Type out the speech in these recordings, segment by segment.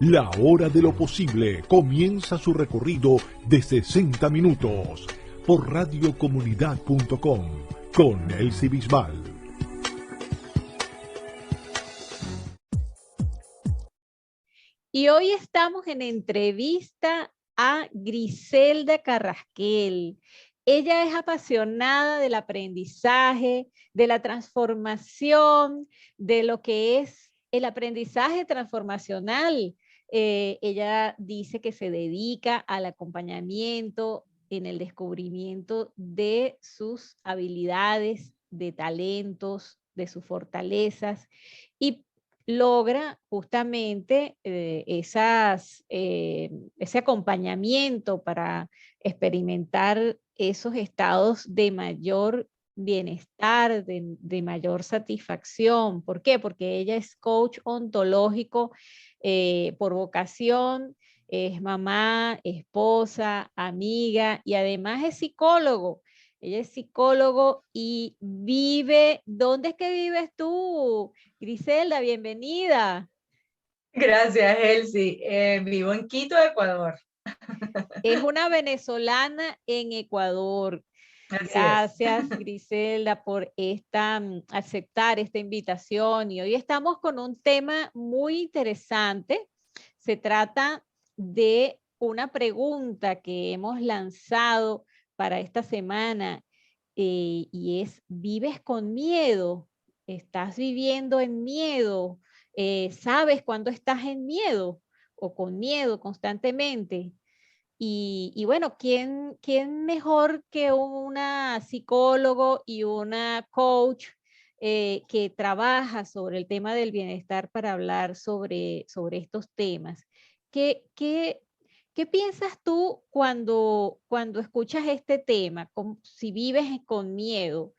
La Hora de lo Posible comienza su recorrido de 60 minutos por radiocomunidad.com con Elsie Bisbal. Y hoy estamos en entrevista a Griselda Carrasquel. Ella es apasionada del aprendizaje, de la transformación, de lo que es el aprendizaje transformacional. Ella dice que se dedica al acompañamiento en el descubrimiento de sus habilidades, de talentos, de sus fortalezas y logra justamente ese acompañamiento para experimentar esos estados de mayor bienestar, de mayor satisfacción. ¿Por qué? Porque ella es coach ontológico por vocación, es mamá, esposa, amiga y además es psicólogo. Ella es psicólogo y vive, ¿dónde es que vives tú, Griselda? Bienvenida. Gracias, Elsie. Vivo en Quito, Ecuador. Es una venezolana en Ecuador. Así es. Gracias, Griselda, por aceptar esta invitación. Y hoy estamos con un tema muy interesante. Se trata de una pregunta que hemos lanzado para esta semana y es, ¿vives con miedo? ¿Estás viviendo en miedo? ¿Sabes cuándo estás en miedo o con miedo constantemente? Y bueno, ¿quién mejor que una psicólogo y una coach que trabaja sobre el tema del bienestar para hablar sobre estos temas? ¿Qué piensas tú cuando escuchas este tema? Si vives con miedo,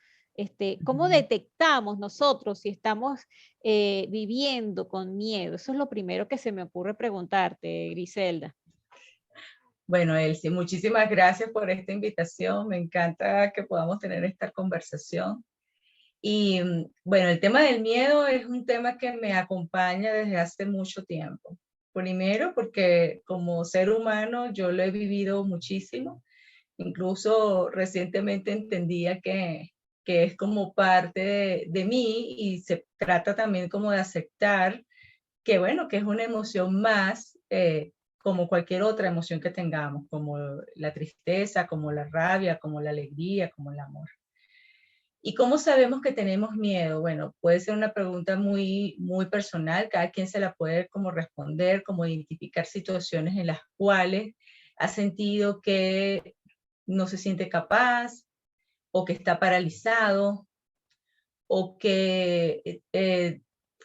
¿cómo detectamos nosotros si estamos viviendo con miedo? Eso es lo primero que se me ocurre preguntarte, Griselda. Bueno, Elsie, muchísimas gracias por esta invitación. Me encanta que podamos tener esta conversación. Y bueno, el tema del miedo es un tema que me acompaña desde hace mucho tiempo. Primero, porque como ser humano yo lo he vivido muchísimo. Incluso recientemente entendía que es como parte de mí y se trata también como de aceptar que bueno, que es una emoción más como cualquier otra emoción que tengamos, como la tristeza, como la rabia, como la alegría, como el amor. ¿Y cómo sabemos que tenemos miedo? Bueno, puede ser una pregunta muy personal, cada quien se la puede como responder, como identificar situaciones en las cuales ha sentido que no se siente capaz o que está paralizado o que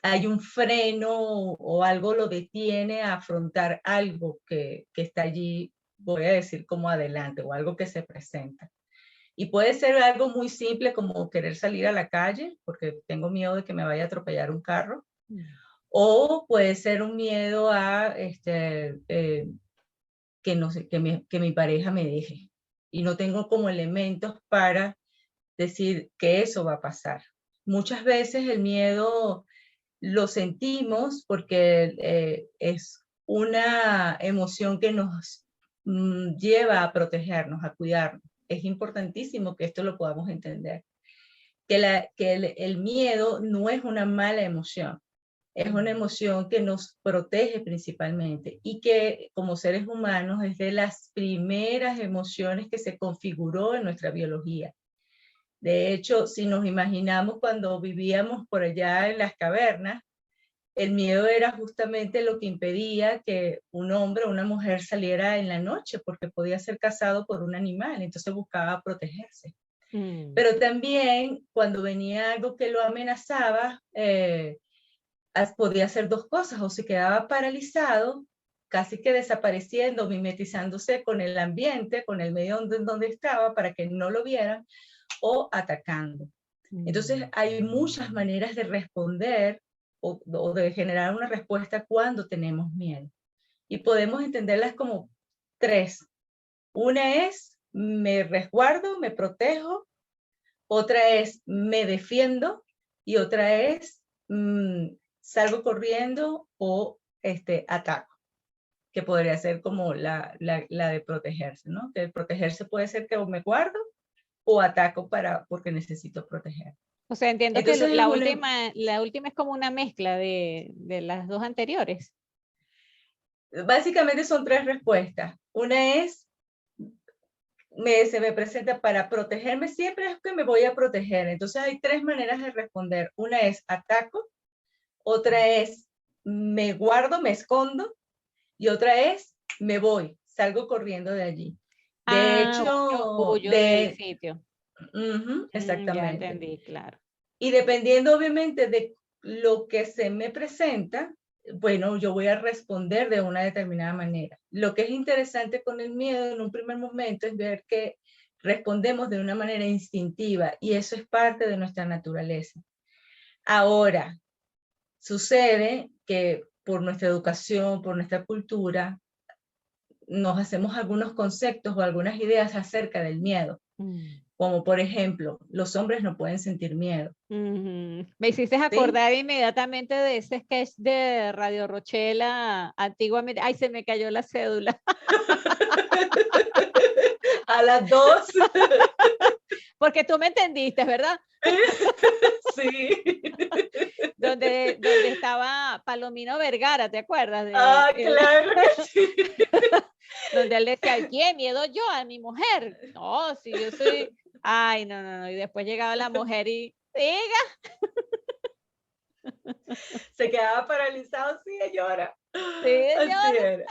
hay un freno o algo lo detiene a afrontar algo que está allí, voy a decir como adelante, o algo que se presenta. Y puede ser algo muy simple como querer salir a la calle porque tengo miedo de que me vaya a atropellar un carro. O puede ser un miedo a que, no sé, que mi pareja me deje. Y no tengo como elementos para decir que eso va a pasar. Muchas veces el miedo lo sentimos porque es una emoción que nos lleva a protegernos, a cuidarnos. Es importantísimo que esto lo podamos entender. Que el miedo no es una mala emoción, es una emoción que nos protege principalmente y que como seres humanos es de las primeras emociones que se configuró en nuestra biología. De hecho, si nos imaginamos cuando vivíamos por allá en las cavernas, el miedo era justamente lo que impedía que un hombre o una mujer saliera en la noche porque podía ser cazado por un animal, entonces buscaba protegerse. Pero también cuando venía algo que lo amenazaba, podía hacer dos cosas, o se quedaba paralizado, casi que desapareciendo, mimetizándose con el ambiente, con el medio donde estaba para que no lo vieran, o atacando. Entonces hay muchas maneras de responder o de generar una respuesta cuando tenemos miedo. Y podemos entenderlas como tres. Una es me resguardo, me protejo. Otra es me defiendo. Y otra es salgo corriendo o ataco. que podría ser como la de protegerse, ¿no? Que el protegerse puede ser que o me guardo o ataco porque necesito proteger. O sea, entiendo que Entonces, la última es como una mezcla de las dos anteriores. básicamente son tres respuestas. Una es, se me presenta para protegerme, siempre es que me voy a proteger. Entonces hay tres maneras de responder. Una es ataco, otra es me guardo, me escondo, y otra es me voy, salgo corriendo de allí. De hecho, huyo del sitio. Ya exactamente. entendí, claro. Y dependiendo obviamente de lo que se me presenta, bueno, yo voy a responder de una determinada manera. Lo que es interesante con el miedo en un primer momento es ver que respondemos de una manera instintiva y eso es parte de nuestra naturaleza. Ahora, sucede que por nuestra educación, por nuestra cultura, nos hacemos algunos conceptos o algunas ideas acerca del miedo. Como por ejemplo, los hombres no pueden sentir miedo. Me hiciste acordar inmediatamente de ese sketch de Radio Rochela antiguamente. Ay, se me cayó la cédula. A las 2. Porque tú me entendiste, ¿verdad? Sí. Donde estaba Palomino Vergara, ¿te acuerdas? Claro que sí. Donde él decía, ¿qué miedo yo a mi mujer? No, si yo soy... Ay, no. Y después llegaba la mujer y... ¡Siga! Se quedaba paralizado, sí, señora. Sí, Así era.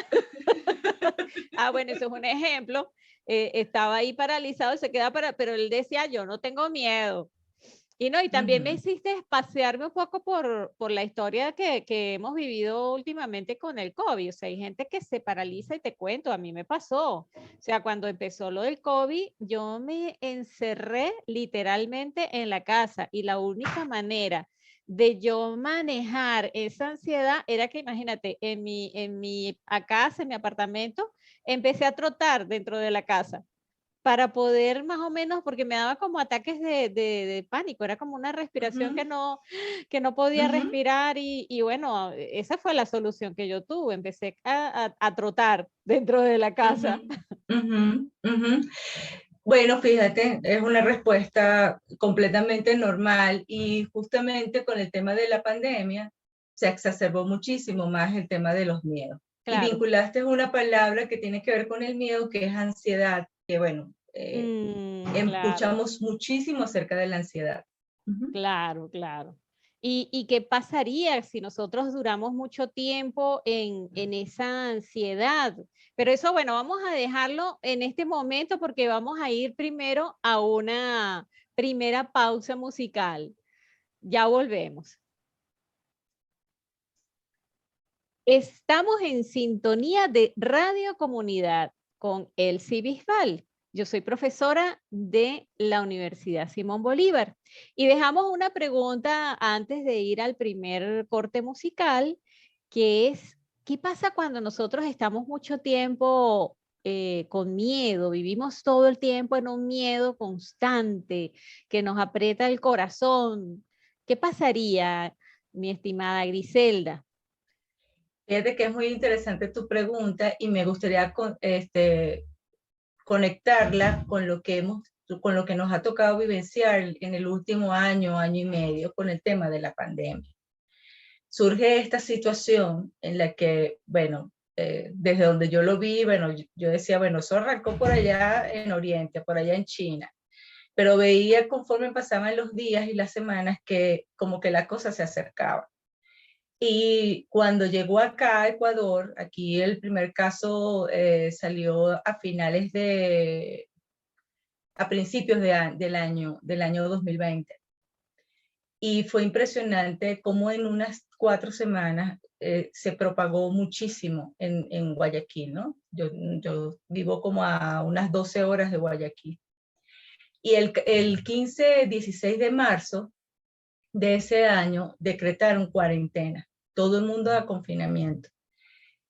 Bueno, eso es un ejemplo. Estaba ahí paralizado, se queda pero él decía, yo no tengo miedo. Y también me hiciste pasearme un poco por la historia que hemos vivido últimamente con el COVID. O sea, hay gente que se paraliza y te cuento, a mí me pasó. O sea, cuando empezó lo del COVID, yo me encerré literalmente en la casa y la única manera de yo manejar esa ansiedad era que, imagínate, en mi casa, en mi apartamento, empecé a trotar dentro de la casa para poder más o menos, porque me daba como ataques de pánico, era como una respiración que no podía respirar y bueno, esa fue la solución que yo tuve, empecé a trotar dentro de la casa. Bueno, fíjate, es una respuesta completamente normal y justamente con el tema de la pandemia se exacerbó muchísimo más el tema de los miedos. Claro. Y vinculaste una palabra que tiene que ver con el miedo, que es ansiedad, que bueno, escuchamos muchísimo acerca de la ansiedad. Claro. ¿Y qué pasaría si nosotros duramos mucho tiempo en esa ansiedad? Pero eso, bueno, vamos a dejarlo en este momento porque vamos a ir primero a una primera pausa musical. Ya volvemos. Estamos en sintonía de Radio Comunidad con Elsie Bisbal. Yo soy profesora de la Universidad Simón Bolívar y dejamos una pregunta antes de ir al primer corte musical, que es, ¿qué pasa cuando nosotros estamos mucho tiempo con miedo? Vivimos todo el tiempo en un miedo constante que nos aprieta el corazón. ¿Qué pasaría, mi estimada Griselda? Fíjate que es muy interesante tu pregunta y me gustaría conectarla con lo que nos ha tocado vivenciar en el último año y medio con el tema de la pandemia. Surge esta situación en la que, bueno, desde donde yo lo vi, bueno, yo decía, bueno, eso arrancó por allá en Oriente, por allá en China, pero veía conforme pasaban los días y las semanas que como que la cosa se acercaba. Y cuando llegó acá a Ecuador, aquí el primer caso salió a principios del año 2020. Y fue impresionante cómo en unas 4 semanas se propagó muchísimo en Guayaquil, ¿no? Yo vivo como a unas 12 horas de Guayaquil. Y el 16 de marzo de ese año decretaron cuarentena, todo el mundo a confinamiento.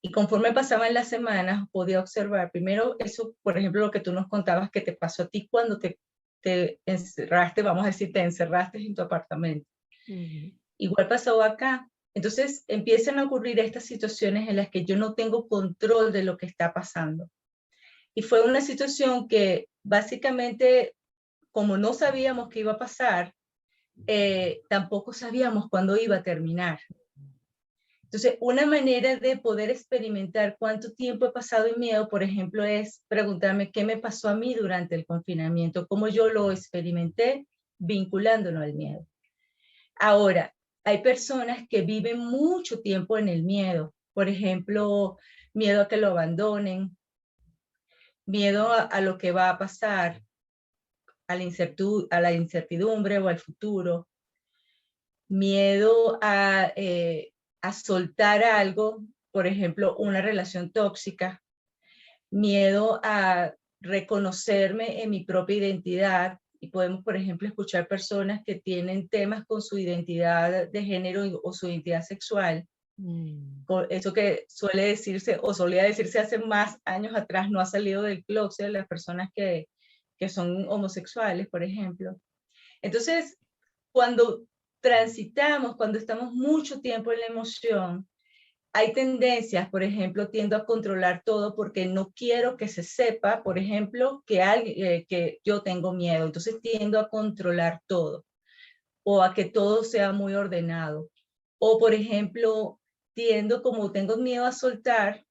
Y conforme pasaban las semanas, podía observar, primero eso, por ejemplo, lo que tú nos contabas que te pasó a ti cuando te encerraste, vamos a decir, te encerraste en tu apartamento. Igual pasó acá. Entonces empiezan a ocurrir estas situaciones en las que yo no tengo control de lo que está pasando. Y fue una situación que básicamente, como no sabíamos qué iba a pasar, tampoco sabíamos cuándo iba a terminar. Entonces, una manera de poder experimentar cuánto tiempo he pasado en miedo, por ejemplo, es preguntarme qué me pasó a mí durante el confinamiento, cómo yo lo experimenté vinculándolo al miedo. Ahora, hay personas que viven mucho tiempo en el miedo, por ejemplo, miedo a que lo abandonen, miedo a lo que va a pasar, a la incertidumbre o al futuro, miedo a soltar algo, por ejemplo, una relación tóxica, miedo a reconocerme en mi propia identidad. Y podemos, por ejemplo, escuchar personas que tienen temas con su identidad de género o su identidad sexual. Eso que suele decirse o solía decirse hace más años atrás, no ha salido del closet, las personas que son homosexuales, por ejemplo. Entonces, cuando transitamos, cuando estamos mucho tiempo en la emoción, hay tendencias, por ejemplo, tiendo a controlar todo porque no quiero que se sepa, por ejemplo, que yo tengo miedo. Entonces tiendo a controlar todo o a que todo sea muy ordenado. O, por ejemplo, tiendo, como tengo miedo a soltar,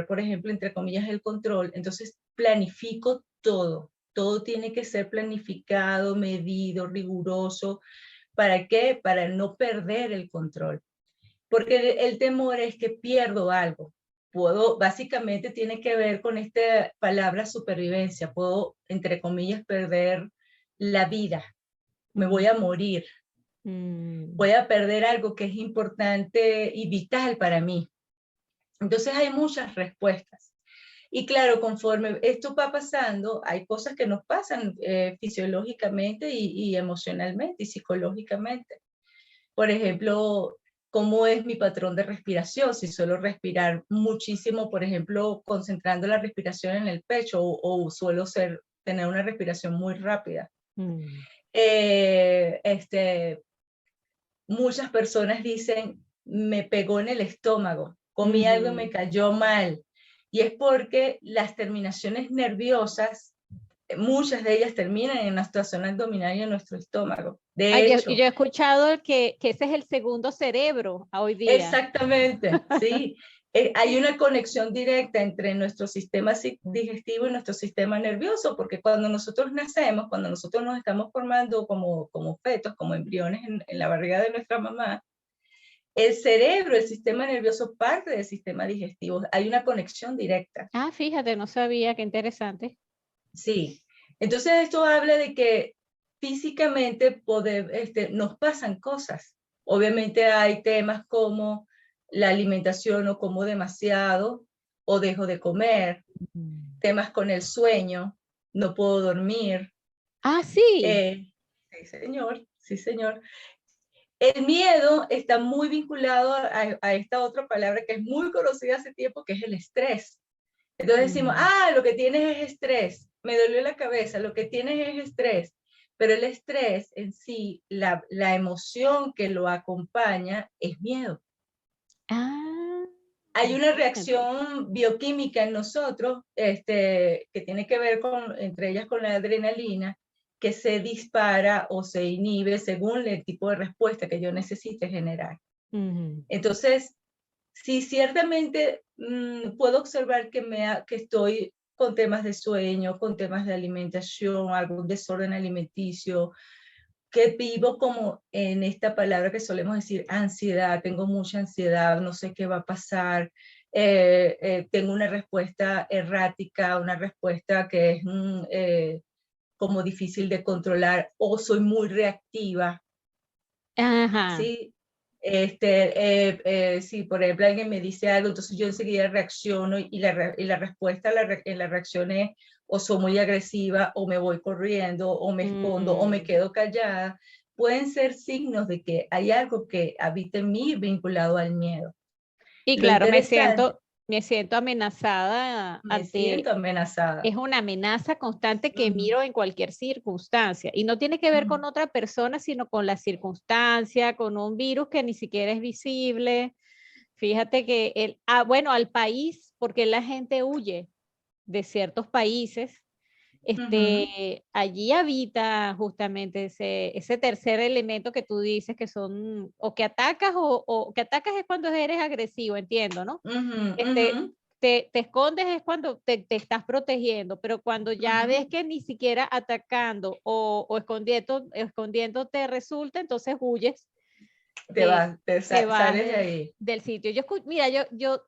por ejemplo, entre comillas, el control, entonces planifico todo. Todo tiene que ser planificado, medido, riguroso. ¿Para qué? Para no perder el control. Porque el temor es que pierdo algo. Básicamente tiene que ver con esta palabra supervivencia. Puedo, entre comillas, perder la vida. Me voy a morir. Voy a perder algo que es importante y vital para mí. Entonces hay muchas respuestas. Y claro, conforme esto va pasando, hay cosas que nos pasan fisiológicamente y emocionalmente y psicológicamente. Por ejemplo, cómo es mi patrón de respiración, si suelo respirar muchísimo, por ejemplo, concentrando la respiración en el pecho o suelo tener una respiración muy rápida. Muchas personas dicen, me pegó en el estómago, comí algo y me cayó mal. Y es porque las terminaciones nerviosas, muchas de ellas terminan en nuestra zona abdominal y en nuestro estómago. De hecho, yo he escuchado que ese es el segundo cerebro hoy día. Exactamente, sí. Hay una conexión directa entre nuestro sistema digestivo y nuestro sistema nervioso, porque cuando nosotros nacemos, cuando nosotros nos estamos formando como fetos, como embriones en la barriga de nuestra mamá, el cerebro, el sistema nervioso parte del sistema digestivo. Hay una conexión directa. Ah, fíjate, no sabía, qué interesante. Sí. Entonces esto habla de que físicamente nos pasan cosas. Obviamente hay temas como la alimentación o como demasiado o dejo de comer, temas con el sueño, no puedo dormir. Ah, sí. Sí, señor, sí, señor. El miedo está muy vinculado a esta otra palabra que es muy conocida hace tiempo, que es el estrés. Entonces decimos, lo que tienes es estrés, me dolió la cabeza, lo que tienes es estrés. Pero el estrés en sí, la emoción que lo acompaña es miedo. Hay una reacción bioquímica en nosotros que tiene que ver entre ellas con la adrenalina, que se dispara o se inhibe según el tipo de respuesta que yo necesite generar. Entonces, sí, ciertamente puedo observar que estoy con temas de sueño, con temas de alimentación, algún desorden alimenticio, que vivo como en esta palabra que solemos decir ansiedad, tengo mucha ansiedad, no sé qué va a pasar, tengo una respuesta errática, una respuesta que es como difícil de controlar, o soy muy reactiva. Ajá. Sí, si por ejemplo alguien me dice algo, entonces yo enseguida reacciono y la respuesta en la reacción es o soy muy agresiva o me voy corriendo o me escondo o me quedo callada. Pueden ser signos de que hay algo que habita en mí vinculado al miedo. Y claro, Me siento amenazada Me siento amenazada. es una amenaza constante que miro en cualquier circunstancia. Y no tiene que ver con otra persona, sino con la circunstancia, con un virus que ni siquiera es visible. Fíjate que, bueno, al país, porque la gente huye de ciertos países. Allí habita justamente ese tercer elemento que tú dices que son, o que atacas, o que atacas es cuando eres agresivo, entiendo, ¿no? Te escondes es cuando te estás protegiendo, pero cuando ya ves que ni siquiera atacando o escondiéndote resulta, entonces huyes. Sales de ahí. Del sitio. Mira, yo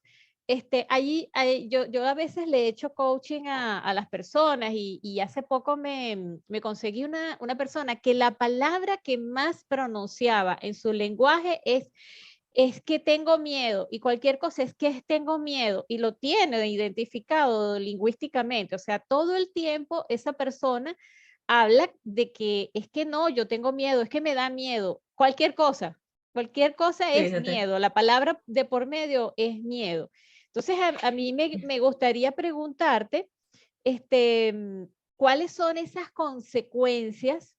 a veces le he hecho coaching a las personas y hace poco me conseguí una persona que la palabra que más pronunciaba en su lenguaje es que tengo miedo, y cualquier cosa es que tengo miedo, y lo tiene identificado lingüísticamente. O sea, todo el tiempo esa persona habla de que es que no, yo tengo miedo, es que me da miedo, cualquier cosa. Cualquier cosa es miedo, la palabra de por medio es miedo. Entonces, a mí me gustaría preguntarte, ¿cuáles son esas consecuencias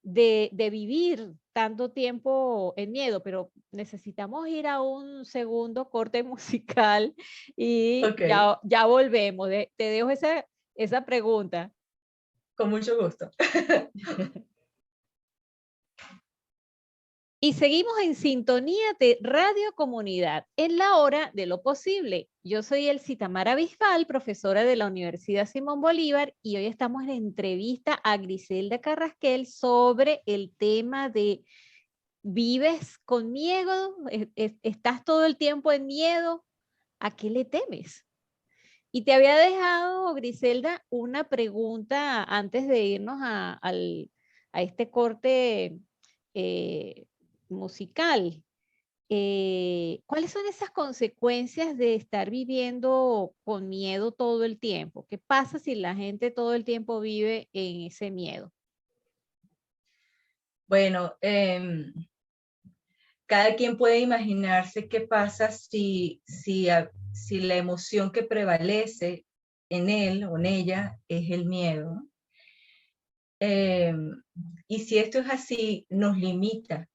de vivir tanto tiempo en miedo? Pero necesitamos ir a un segundo corte musical y ya volvemos. Te dejo esa pregunta. Con mucho gusto. Y seguimos en sintonía de Radio Comunidad, en la hora de lo posible. Yo soy Elsie Tamara Bisbal, profesora de la Universidad Simón Bolívar, y hoy estamos en entrevista a Griselda Carrasquel sobre el tema de ¿vives con miedo? ¿Estás todo el tiempo en miedo? ¿A qué le temes? Y te había dejado, Griselda, una pregunta antes de irnos a este corte musical. ¿Cuáles son esas consecuencias de estar viviendo con miedo todo el tiempo? ¿Qué pasa si la gente todo el tiempo vive en ese miedo? Bueno, cada quien puede imaginarse qué pasa si la emoción que prevalece en él o en ella es el miedo. Y si esto es así, nos limita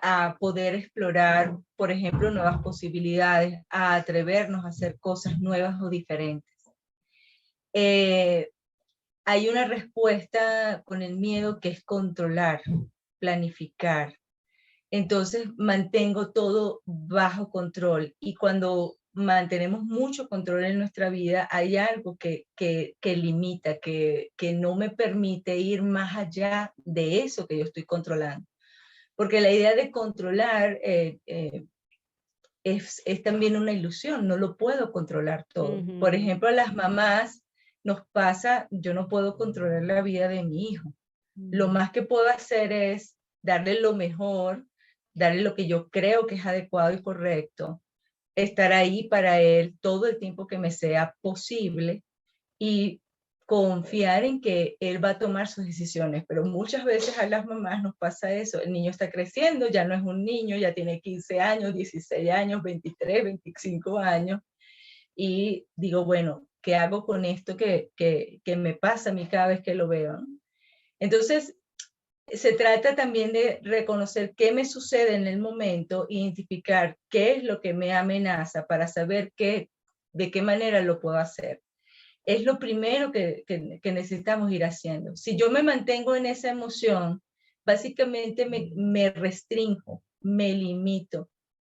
a poder explorar, por ejemplo, nuevas posibilidades, a atrevernos a hacer cosas nuevas o diferentes. Hay una respuesta con el miedo que es controlar, planificar. Entonces mantengo todo bajo control, y cuando mantenemos mucho control en nuestra vida, hay algo que limita, que no me permite ir más allá de eso que yo estoy controlando. Porque la idea de controlar es también una ilusión, no lo puedo controlar todo. Por ejemplo, a las mamás nos pasa, yo no puedo controlar la vida de mi hijo. Lo más que puedo hacer es darle lo mejor, darle lo que yo creo que es adecuado y correcto, estar ahí para él todo el tiempo que me sea posible y confiar en que él va a tomar sus decisiones. Pero muchas veces a las mamás nos pasa eso: el niño está creciendo, ya no es un niño, ya tiene 15 años, 16 años, 23, 25 años, y digo, bueno, ¿qué hago con esto que me pasa a mí cada vez que lo veo? Entonces, se trata también de reconocer qué me sucede en el momento, identificar qué es lo que me amenaza para saber de qué manera lo puedo hacer. Es lo primero que necesitamos ir haciendo. Si yo me mantengo en esa emoción, básicamente me restringo, me limito.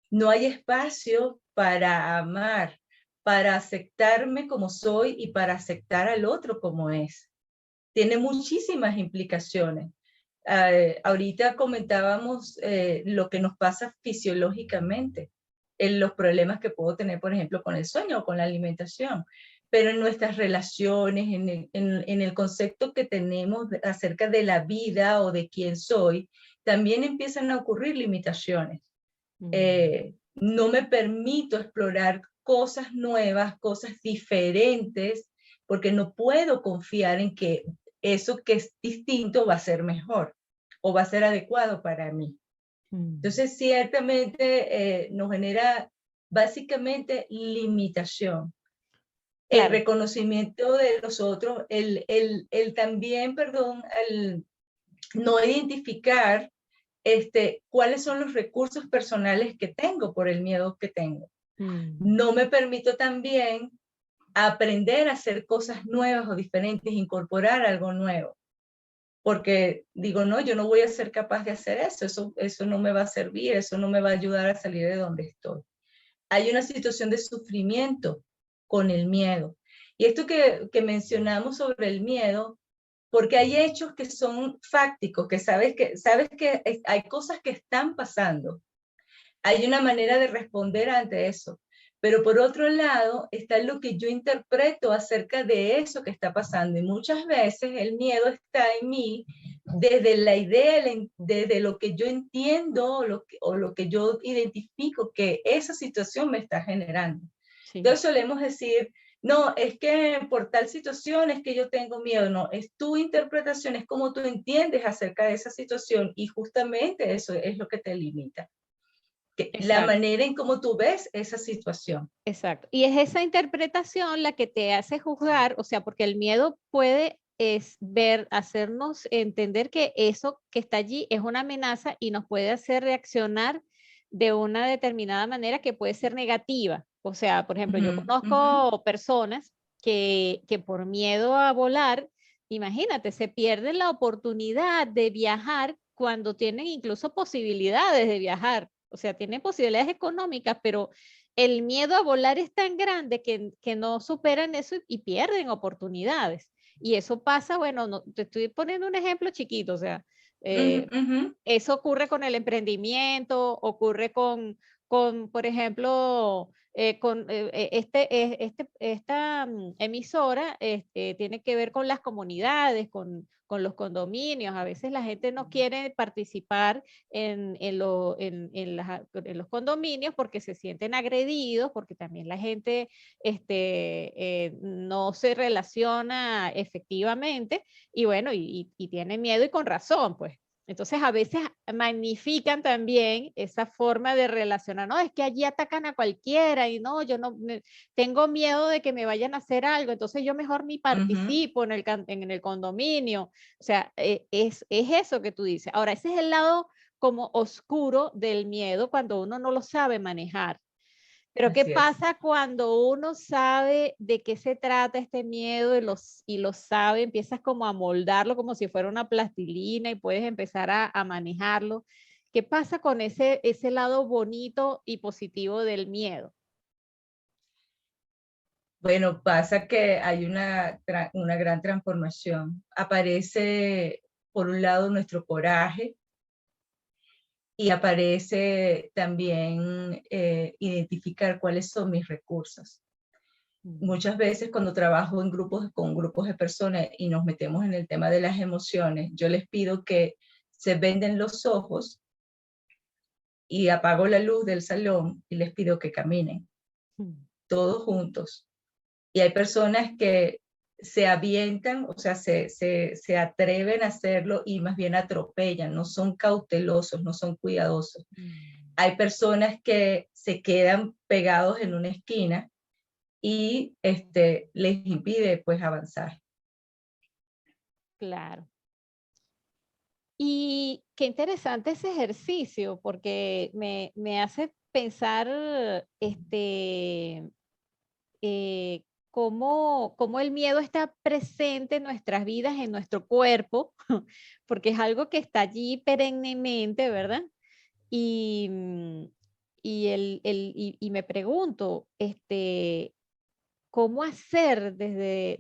No hay espacio para amar, para aceptarme como soy y para aceptar al otro como es. Tiene muchísimas implicaciones. Ahorita comentábamos lo que nos pasa fisiológicamente, en los problemas que puedo tener, por ejemplo, con el sueño o con la alimentación, pero en nuestras relaciones, en el concepto que tenemos acerca de la vida o de quién soy, también empiezan a ocurrir limitaciones. No me permito explorar cosas nuevas, cosas diferentes, porque no puedo confiar en que eso que es distinto va a ser mejor o va a ser adecuado para mí. Entonces, ciertamente nos genera básicamente limitación. El Claro. reconocimiento de los otros, el también, perdón, el no identificar cuáles son los recursos personales que tengo por el miedo que tengo. No me permito también aprender a hacer cosas nuevas o diferentes, incorporar algo nuevo. Porque digo, no, yo no voy a ser capaz de hacer eso no me va a servir, eso no me va a ayudar a salir de donde estoy. Hay una situación de sufrimiento con el miedo. Y esto que mencionamos sobre el miedo, porque hay hechos que son fácticos, que sabes que hay cosas que están pasando. Hay una manera de responder ante eso. Pero por otro lado, está lo que yo interpreto acerca de eso que está pasando. Y muchas veces el miedo está en mí desde la idea, desde lo que yo entiendo o lo que yo identifico que esa situación me está generando. Sí. Entonces solemos decir, no, es que por tal situación es que yo tengo miedo. No, es tu interpretación, es como tú entiendes acerca de esa situación y justamente eso es lo que te limita. La manera en cómo tú ves esa situación. Exacto. Y es esa interpretación la que te hace juzgar, o sea, porque el miedo puede hacernos entender que eso que está allí es una amenaza y nos puede hacer reaccionar de una determinada manera que puede ser negativa. O sea, por ejemplo, yo conozco personas que por miedo a volar, imagínate, se pierden la oportunidad de viajar cuando tienen incluso posibilidades de viajar. O sea, tienen posibilidades económicas, pero el miedo a volar es tan grande que no superan eso y pierden oportunidades. Y eso pasa, bueno, no, te estoy poniendo un ejemplo chiquito, o sea, eso ocurre con el emprendimiento, ocurre por ejemplo, esta emisora tiene que ver con las comunidades, con los condominios. A veces la gente no quiere participar en los condominios porque se sienten agredidos, porque también la gente no se relaciona efectivamente y bueno, y tiene miedo y con razón, pues. Entonces a veces magnifican también esa forma de relacionar, no, es que allí atacan a cualquiera y no, yo no, tengo miedo de que me vayan a hacer algo, entonces yo mejor ni participo en el condominio. O sea, es eso que tú dices. Ahora, ese es el lado como oscuro del miedo cuando uno no lo sabe manejar. Pero ¿qué pasa cuando uno sabe de qué se trata este miedo y lo sabe, empiezas como a moldarlo como si fuera una plastilina y puedes empezar a manejarlo? ¿Qué pasa con ese lado bonito y positivo del miedo? Bueno, pasa que hay una gran transformación. Aparece, por un lado, nuestro coraje y aparece también identificar cuáles son mis recursos. Muchas veces cuando trabajo con grupos de personas y nos metemos en el tema de las emociones, yo les pido que se venden los ojos y apago la luz del salón y les pido que caminen, todos juntos. Y hay personas que se avientan, o sea, se atreven a hacerlo y más bien atropellan, no son cautelosos, no son cuidadosos. Hay personas que se quedan pegados en una esquina y les impide pues avanzar. Claro. Y qué interesante ese ejercicio, porque me hace pensar cómo el miedo está presente en nuestras vidas, en nuestro cuerpo, porque es algo que está allí perennemente, ¿verdad? Y, y me pregunto, ¿cómo hacer desde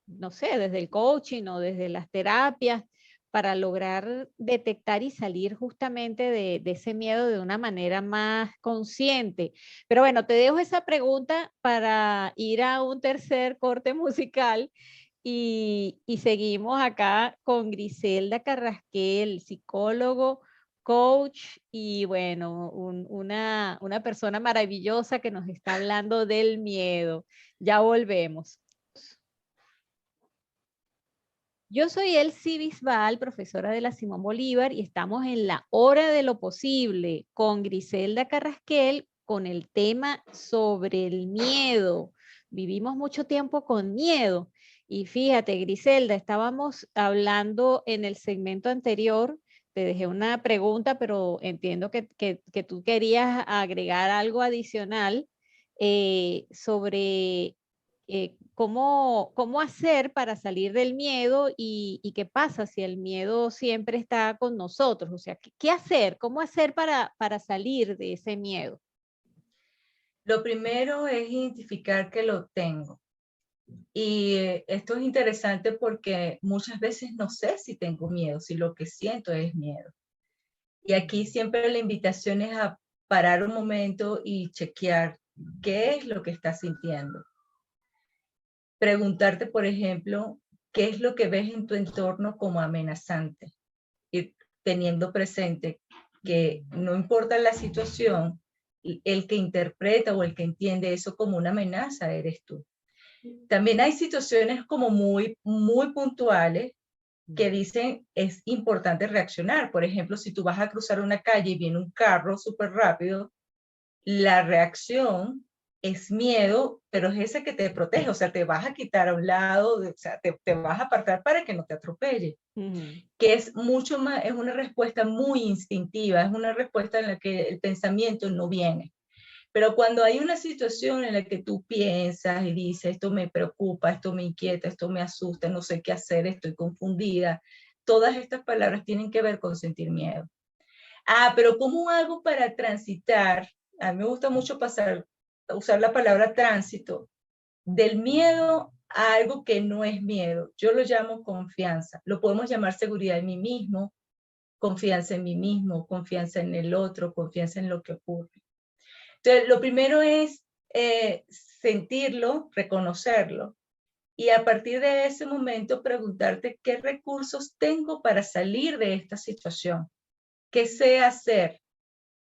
no sé, desde el coaching o desde las terapias para lograr detectar y salir justamente de ese miedo de una manera más consciente? Pero bueno, te dejo esa pregunta para ir a un tercer corte musical y seguimos acá con Griselda Carrasquel, psicólogo, coach y bueno, una persona maravillosa que nos está hablando del miedo. Ya volvemos. Yo soy Elsie Bisbal, profesora de la Simón Bolívar, y estamos en la hora de lo posible con Griselda Carrasquel, con el tema sobre el miedo. Vivimos mucho tiempo con miedo. Y fíjate, Griselda, estábamos hablando en el segmento anterior, te dejé una pregunta, pero entiendo que tú querías agregar algo adicional sobre cómo hacer para salir del miedo y qué pasa si el miedo siempre está con nosotros. O sea, ¿qué hacer? ¿Cómo hacer para salir de ese miedo? Lo primero es identificar que lo tengo. Y esto es interesante porque muchas veces no sé si tengo miedo, si lo que siento es miedo. Y aquí siempre la invitación es a parar un momento y chequear qué es lo que estás sintiendo. Preguntarte, por ejemplo, qué es lo que ves en tu entorno como amenazante. Y teniendo presente que no importa la situación, el que interpreta o el que entiende eso como una amenaza eres tú. También hay situaciones como muy puntuales que dicen es importante reaccionar. Por ejemplo, si tú vas a cruzar una calle y viene un carro súper rápido, la reacción es miedo, pero es ese que te protege, o sea, te vas a quitar a un lado, o sea, te vas a apartar para que no te atropelle. Que es mucho más, es una respuesta muy instintiva, es una respuesta en la que el pensamiento no viene. Pero cuando hay una situación en la que tú piensas y dices, esto me preocupa, esto me inquieta, esto me asusta, no sé qué hacer, estoy confundida, todas estas palabras tienen que ver con sentir miedo. Pero ¿cómo hago para transitar? A mí me gusta mucho usar la palabra tránsito, del miedo a algo que no es miedo. Yo lo llamo confianza. Lo podemos llamar seguridad en mí mismo, confianza en mí mismo, confianza en el otro, confianza en lo que ocurre. Entonces, lo primero es sentirlo, reconocerlo, y a partir de ese momento preguntarte qué recursos tengo para salir de esta situación, qué sé hacer,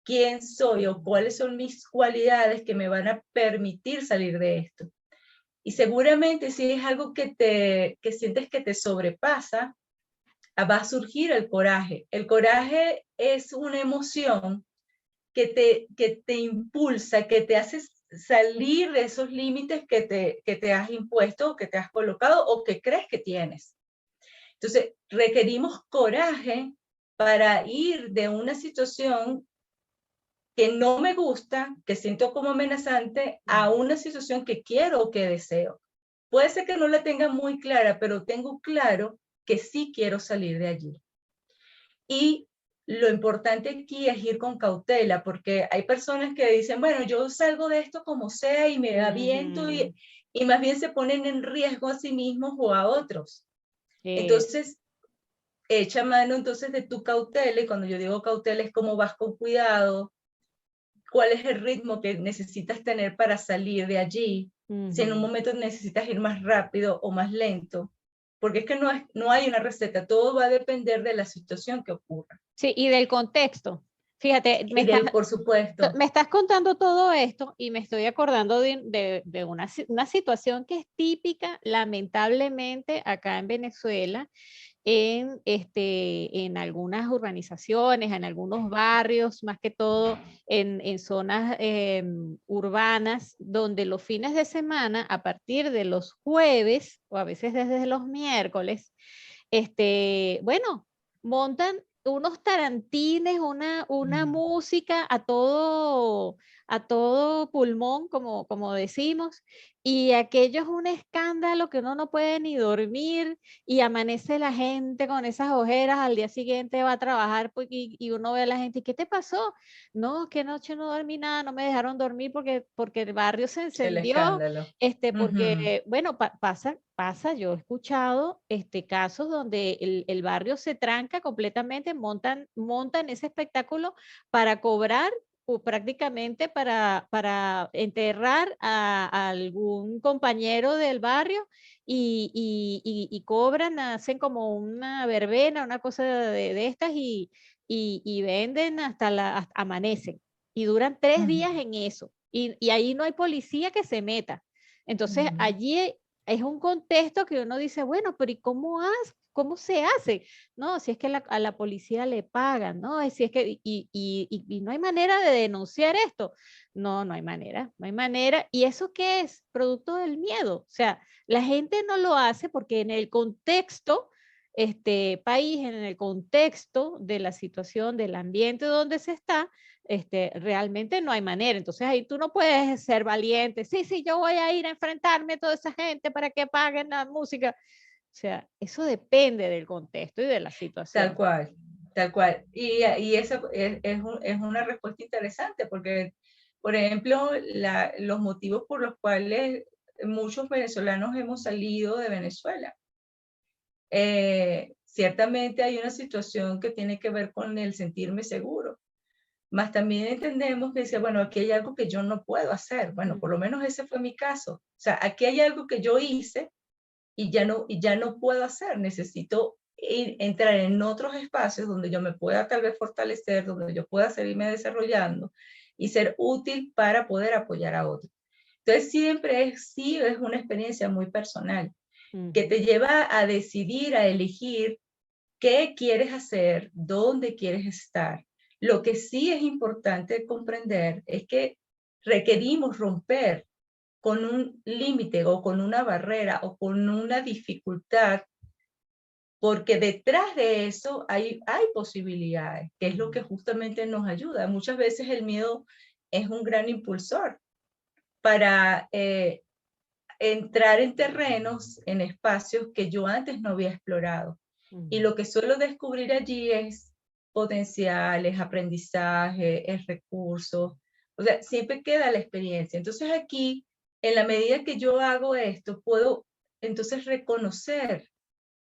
quién soy o cuáles son mis cualidades que me van a permitir salir de esto. Y seguramente si es algo que sientes que te sobrepasa, va a surgir el coraje. El coraje es una emoción que te impulsa, que te hace salir de esos límites que te has impuesto, que te has colocado o que crees que tienes. Entonces, requerimos coraje para ir de una situación que no me gusta, que siento como amenazante, a una situación que quiero o que deseo. Puede ser que no la tenga muy clara, pero tengo claro que sí quiero salir de allí. Y lo importante aquí es ir con cautela, porque hay personas que dicen, bueno, yo salgo de esto como sea y me aviento y más bien se ponen en riesgo a sí mismos o a otros. Entonces, echa mano entonces de tu cautela, y cuando yo digo cautela es cómo vas con cuidado, cuál es el ritmo que necesitas tener para salir de allí, si en un momento necesitas ir más rápido o más lento, porque es que no hay una receta, todo va a depender de la situación que ocurra. Sí, y del contexto. Fíjate, por supuesto. Me estás contando todo esto y me estoy acordando de una situación que es típica, lamentablemente, acá en Venezuela, en algunas urbanizaciones, en algunos barrios, más que todo en zonas urbanas, donde los fines de semana, a partir de los jueves o a veces desde los miércoles, bueno, montan unos tarantines, una música a todo pulmón, como decimos, y aquello es un escándalo que uno no puede ni dormir y amanece la gente con esas ojeras, al día siguiente va a trabajar y uno ve a la gente, ¿y qué te pasó? No, que anoche no dormí nada, no me dejaron dormir porque el barrio se encendió, porque, bueno, pasa, yo he escuchado casos donde el barrio se tranca completamente, montan ese espectáculo para cobrar o prácticamente para enterrar a algún compañero del barrio y cobran, hacen como una verbena, una cosa de estas y venden hasta amanecen y duran 3 días en eso y ahí no hay policía que se meta. Entonces allí es un contexto que uno dice, bueno, pero ¿y cómo se hace? No, si es que a la policía le pagan, ¿no? Si es que, y no hay manera de denunciar esto. No, no hay manera, no hay manera. ¿Y eso qué es? Producto del miedo. O sea, la gente no lo hace porque en el contexto, país, en el contexto de la situación, del ambiente donde se está, realmente no hay manera. Entonces ahí tú no puedes ser valiente. Sí, sí, yo voy a ir a enfrentarme a toda esa gente para que paguen la música. O sea, eso depende del contexto y de la Tal situación. cual, tal cual. Y eso es una respuesta interesante porque, por ejemplo, los motivos por los cuales muchos venezolanos hemos salido de Venezuela. Ciertamente hay una situación que tiene que ver con el sentirme seguro, mas también entendemos que dice, bueno, aquí hay algo que yo no puedo hacer. Bueno, por lo menos ese fue mi caso. O sea, aquí hay algo que yo hice y ya no puedo hacer. Necesito entrar en otros espacios donde yo me pueda tal vez fortalecer, donde yo pueda seguirme desarrollando y ser útil para poder apoyar a otros. Entonces siempre sí es una experiencia muy personal que te lleva a decidir, a elegir qué quieres hacer, dónde quieres estar. Lo que sí es importante comprender es que requerimos romper con un límite o con una barrera o con una dificultad, porque detrás de eso hay posibilidades, que es lo que justamente nos ayuda. Muchas veces el miedo es un gran impulsor para entrar en terrenos, en espacios que yo antes no había explorado. Y lo que suelo descubrir allí es potenciales, aprendizaje, es recursos. O sea, siempre queda la experiencia. Entonces aquí, en la medida que yo hago esto, puedo entonces reconocer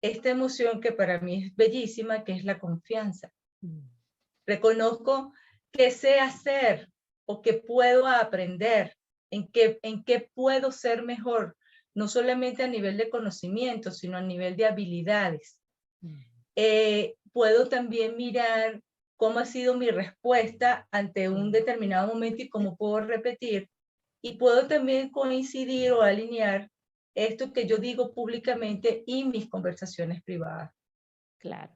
esta emoción que para mí es bellísima, que es la confianza. Reconozco qué sé hacer o qué puedo aprender, en qué puedo ser mejor, no solamente a nivel de conocimiento, sino a nivel de habilidades. Puedo también mirar cómo ha sido mi respuesta ante un determinado momento y cómo puedo repetir. Y puedo también coincidir o alinear esto que yo digo públicamente y mis conversaciones privadas. Claro.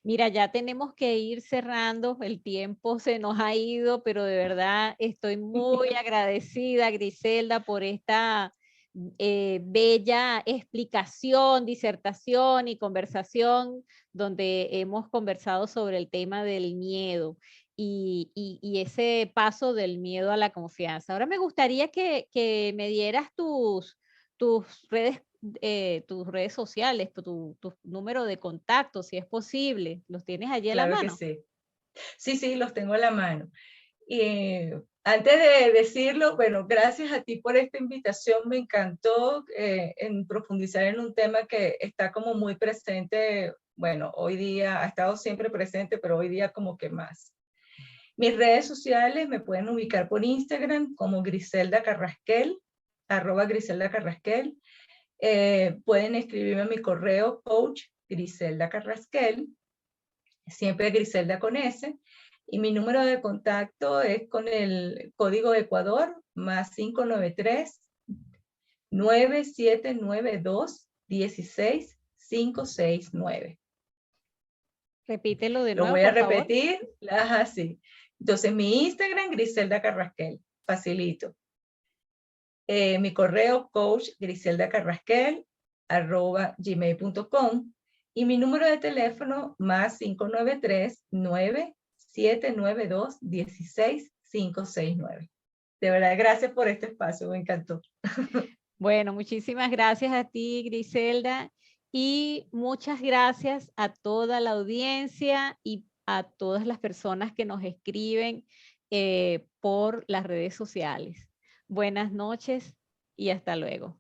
Mira, ya tenemos que ir cerrando, el tiempo se nos ha ido, pero de verdad estoy muy agradecida, Griselda, por esta bella explicación, disertación y conversación donde hemos conversado sobre el tema del miedo y ese paso del miedo a la confianza. Ahora me gustaría que me dieras tus redes sociales, tu número de contacto, si es posible. ¿Los tienes allí a la Claro que mano? sí. Sí, sí, los tengo a la mano. Y antes de decirlo, bueno, gracias a ti por esta invitación. Me encantó en profundizar en un tema que está como muy presente. Bueno, hoy día ha estado siempre presente, pero hoy día como que más. Mis redes sociales me pueden ubicar por Instagram como Griselda Carrasquel, @Griselda Carrasquel. Pueden escribirme a mi correo coach Griselda Carrasquel, siempre Griselda con S. Y mi número de contacto es con el código de Ecuador, +593 9792 16569. Repítelo de Lo nuevo, voy a por favor. repetir, así. Entonces, mi Instagram, Griselda Carrasquel, facilito. Mi correo, coach Griselda Carrasquel, @gmail.com. Y mi número de teléfono, +593 9792 16569. De verdad, gracias por este espacio, me encantó. Bueno, muchísimas gracias a ti, Griselda, y muchas gracias a toda la audiencia y a todas las personas que nos escriben por las redes sociales. Buenas noches y hasta luego.